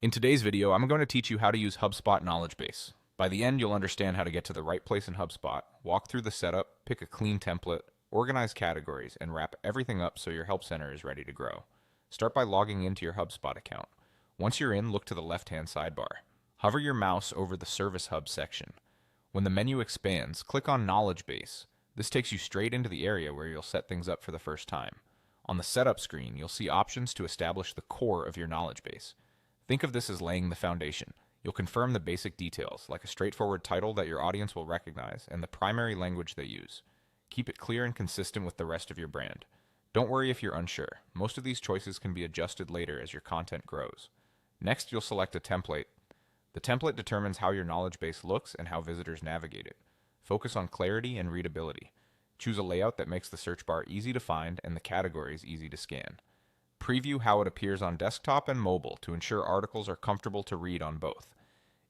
In today's video, I'm going to teach you how to use HubSpot Knowledge Base. By the end, you'll understand how to get to the right place in HubSpot, walk through the setup, pick a clean template, organize categories, and wrap everything up so your help center is ready to grow. Start by logging into your HubSpot account. Once you're in, look to the left-hand sidebar. Hover your mouse over the Service Hub section. When the menu expands, click on Knowledge Base. This takes you straight into the area where you'll set things up for the first time. On the Setup screen, you'll see options to establish the core of your knowledge base. Think of this as laying the foundation. You'll confirm the basic details, like a straightforward title that your audience will recognize and the primary language they use. Keep it clear and consistent with the rest of your brand. Don't worry if you're unsure. Most of these choices can be adjusted later as your content grows. Next, you'll select a template. The template determines how your knowledge base looks and how visitors navigate it. Focus on clarity and readability. Choose a layout that makes the search bar easy to find and the categories easy to scan. Preview how it appears on desktop and mobile to ensure articles are comfortable to read on both.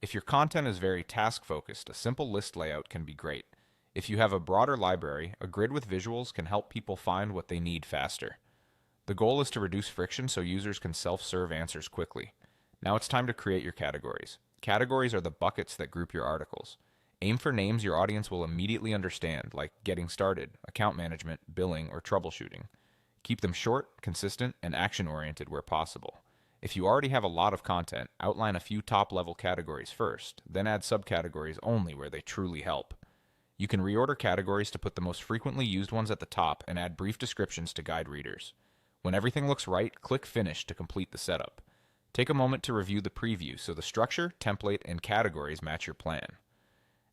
If your content is very task-focused, a simple list layout can be great. If you have a broader library, a grid with visuals can help people find what they need faster. The goal is to reduce friction so users can self-serve answers quickly. Now it's time to create your categories. Categories are the buckets that group your articles. Aim for names your audience will immediately understand, like getting started, account management, billing, or troubleshooting. Keep them short, consistent, and action-oriented where possible. If you already have a lot of content, outline a few top-level categories first, then add subcategories only where they truly help. You can reorder categories to put the most frequently used ones at the top and add brief descriptions to guide readers. When everything looks right, click Finish to complete the setup. Take a moment to review the preview so the structure, template, and categories match your plan.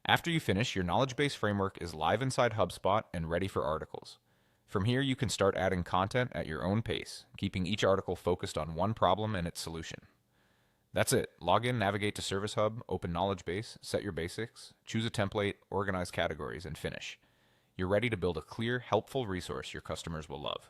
After you finish, your knowledge base framework is live inside HubSpot and ready for articles. From here, you can start adding content at your own pace, keeping each article focused on one problem and its solution. That's it. Log in, navigate to Service Hub, open Knowledge Base, set your basics, choose a template, organize categories, and finish. You're ready to build a clear, helpful resource your customers will love.